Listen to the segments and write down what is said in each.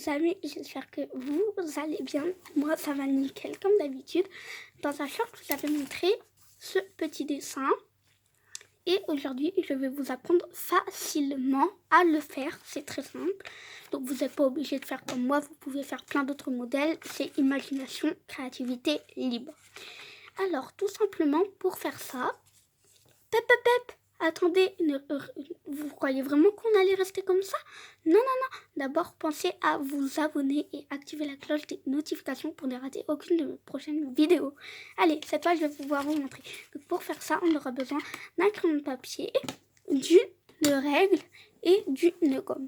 les amis, j'espère que vous allez bien. Moi ça va nickel comme d'habitude. Dans un short, je vous avais montré ce petit dessin. Et aujourd'hui, je vais vous apprendre facilement à le faire. C'est très simple. Donc vous n'êtes pas obligé de faire comme moi. Vous pouvez faire plein d'autres modèles. C'est imagination, créativité libre. Alors tout simplement pour faire ça... Attendez, vous croyez vraiment qu'on allait rester comme ça? Non. D'abord, pensez à vous abonner et activer la cloche des notifications pour ne rater aucune de mes prochaines vidéos. Allez, cette fois, je vais pouvoir vous montrer. Donc, pour faire ça, on aura besoin d'un crayon de papier, d'une règle et d'une gomme.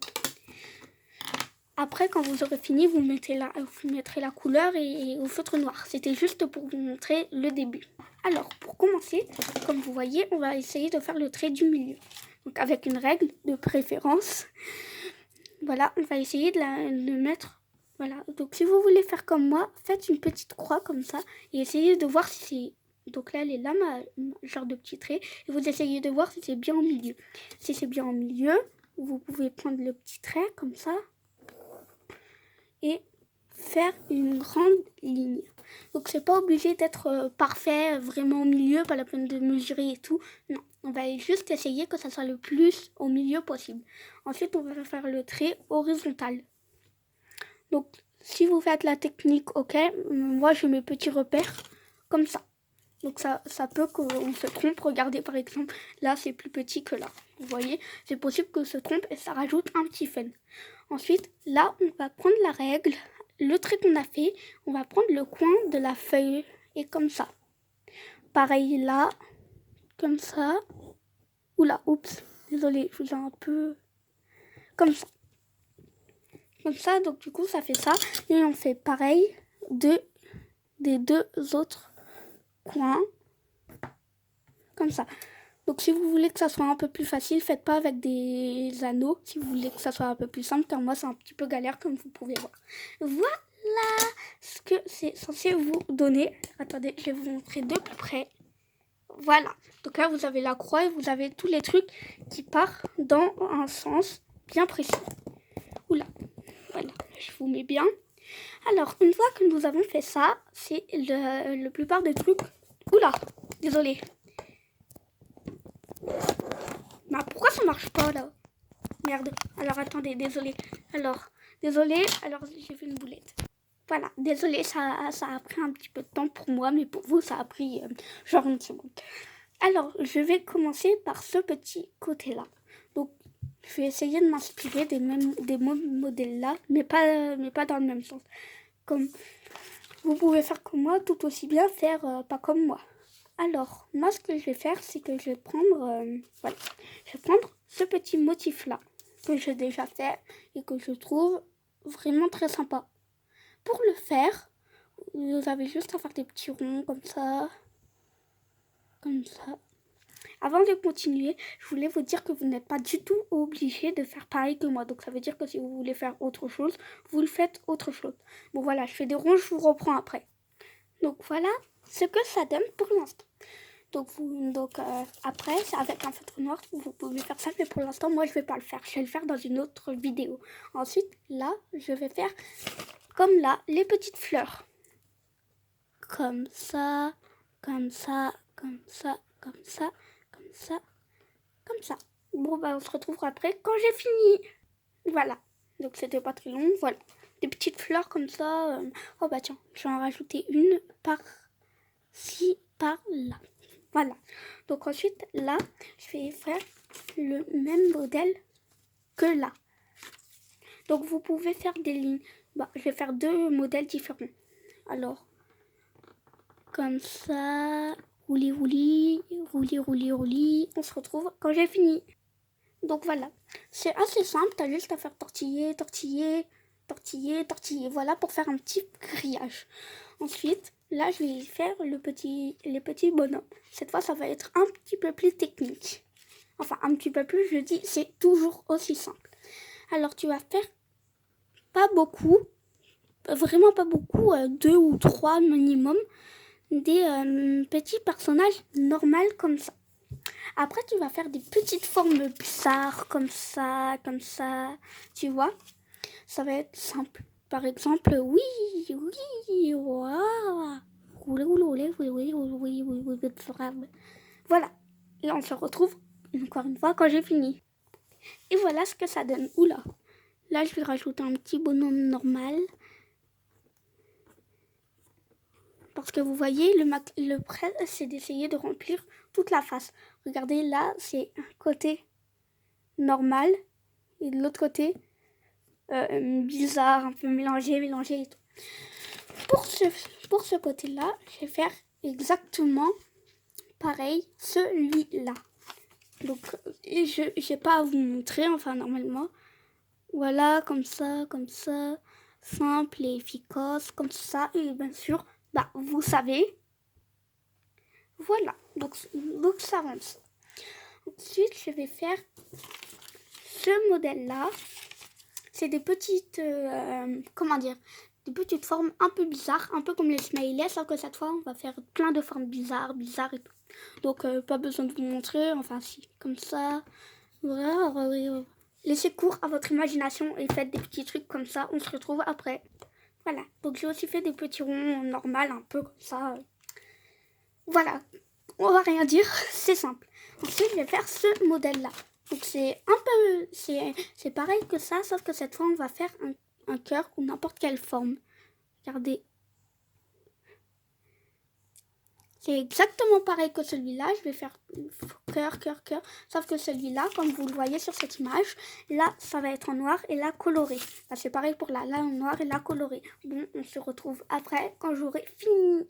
Après, quand vous aurez fini, vous mettrez la couleur et au feutre noir. C'était juste pour vous montrer le début. Alors, pour commencer, comme vous voyez, on va essayer de faire le trait du milieu. Donc, avec une règle de préférence. Voilà, on va essayer de mettre... Voilà, donc si vous voulez faire comme moi, faites une petite croix comme ça. Et essayez de voir si c'est... Donc là, elle est là, genre de petit trait. Et vous essayez de voir si c'est bien au milieu. Si c'est bien au milieu, vous pouvez prendre le petit trait comme ça. Et faire une grande ligne. Donc c'est pas obligé d'être parfait, vraiment au milieu, pas la peine de mesurer et tout. Non, on va juste essayer que ça soit le plus au milieu possible. Ensuite, on va faire le trait horizontal. Donc si vous faites la technique, ok, moi je mets petits repères comme ça. Donc ça peut qu'on se trompe. Regardez par exemple, là c'est plus petit que là. Vous voyez, c'est possible qu'on se trompe et ça rajoute un petit fun. Ensuite, là on va prendre la règle, le trait qu'on a fait, on va prendre le coin de la feuille et comme ça. Pareil là, comme ça. Oula, oups, désolé, je vous ai un peu... Comme ça. Comme ça, donc du coup ça fait ça. Et on fait pareil des deux autres coins. Comme ça. Donc si vous voulez que ça soit un peu plus facile, faites pas avec des anneaux. Si vous voulez que ça soit un peu plus simple, car moi c'est un petit peu galère comme vous pouvez voir. Voilà ce que c'est censé vous donner. Attendez, je vais vous montrer de plus près. Voilà. Donc là vous avez la croix et vous avez tous les trucs qui partent dans un sens bien précis. Oula. Voilà, je vous mets bien. Alors, une fois que nous avons fait ça, c'est le plupart des trucs... Oula, désolé. Mais pourquoi ça marche pas là? Merde. Alors attendez, désolé. Alors j'ai fait une boulette. Voilà, désolé, ça a pris un petit peu de temps pour moi, mais pour vous, ça a pris genre une seconde. Alors, je vais commencer par ce petit côté-là. Donc, je vais essayer de m'inspirer des mêmes modèles là, mais pas dans le même sens. Comme vous pouvez faire comme moi, tout aussi bien faire pas comme moi. Alors, moi, ce que je vais faire, c'est que je vais prendre, voilà, je vais prendre ce petit motif-là, que j'ai déjà fait et que je trouve vraiment très sympa. Pour le faire, vous avez juste à faire des petits ronds comme ça. Comme ça. Avant de continuer, je voulais vous dire que vous n'êtes pas du tout obligé de faire pareil que moi. Donc ça veut dire que si vous voulez faire autre chose, vous le faites autre chose. Bon voilà, je fais des ronds, je vous reprends après. Donc voilà ce que ça donne pour l'instant. Donc après, c'est avec un feutre noir, vous pouvez faire ça, mais pour l'instant, moi, je vais pas le faire. Je vais le faire dans une autre vidéo. Ensuite, là, je vais faire comme là, les petites fleurs. Comme ça, comme ça, comme ça, comme ça, comme ça, comme ça. Bon, bah, on se retrouve après quand j'ai fini. Voilà. Donc, c'était pas très long. Voilà. Des petites fleurs comme ça. Oh, bah, tiens, je vais en rajouter une par-ci, par-là. Voilà. Donc, ensuite, là, je vais faire le même modèle que là. Donc, vous pouvez faire des lignes. Bah, je vais faire deux modèles différents. Alors, comme ça, roulis, roulis, roulis, roulis, roulis. On se retrouve quand j'ai fini. Donc voilà, c'est assez simple, t'as juste à faire tortiller, tortiller, tortiller, tortiller. Voilà pour faire un petit grillage. Ensuite, là je vais faire les petits bonhommes. Cette fois, ça va être un petit peu plus technique. Enfin, un petit peu plus, je dis, c'est toujours aussi simple. Alors tu vas faire pas beaucoup, vraiment pas beaucoup, 2 ou 3 minimum, des petits personnages normaux comme ça. Après, tu vas faire des petites formes bizarres comme ça, tu vois. ça va être simple. Par exemple, oui, waouh. Roulez, roulez, roulez, oui, oui, oui, oui, voilà. Et on se retrouve encore une fois quand j'ai fini. Et voilà ce que ça donne. Oula. Là, je vais rajouter un petit bonhomme normal. Parce que vous voyez, le prêt, c'est d'essayer de remplir toute la face. Regardez, là, c'est un côté normal. Et de l'autre côté, bizarre, un peu mélangé et tout. Pour ce côté-là, je vais faire exactement pareil, celui-là. Donc, je n'ai pas à vous montrer, enfin, normalement. Voilà, comme ça, simple et efficace, comme ça. Et bien sûr, bah, vous savez. Voilà, donc ça avance. Ensuite, je vais faire ce modèle-là. C'est des petites, des petites formes un peu bizarres, un peu comme les smileys, sauf que cette fois, on va faire plein de formes bizarres et tout. Donc, pas besoin de vous montrer, enfin si, comme ça. Voilà, laissez cours à votre imagination et faites des petits trucs comme ça, on se retrouve après. Voilà, donc j'ai aussi fait des petits ronds normaux, un peu comme ça. Voilà, on va rien dire, c'est simple. Ensuite, je vais faire ce modèle-là. Donc c'est un peu, c'est pareil que ça, sauf que cette fois, on va faire un cœur ou n'importe quelle forme. Regardez. C'est exactement pareil que celui-là. Je vais faire cœur. Sauf que celui-là, comme vous le voyez sur cette image, là, ça va être en noir et là, coloré. Là, c'est pareil pour là en noir et là, coloré. Bon, on se retrouve après quand j'aurai fini.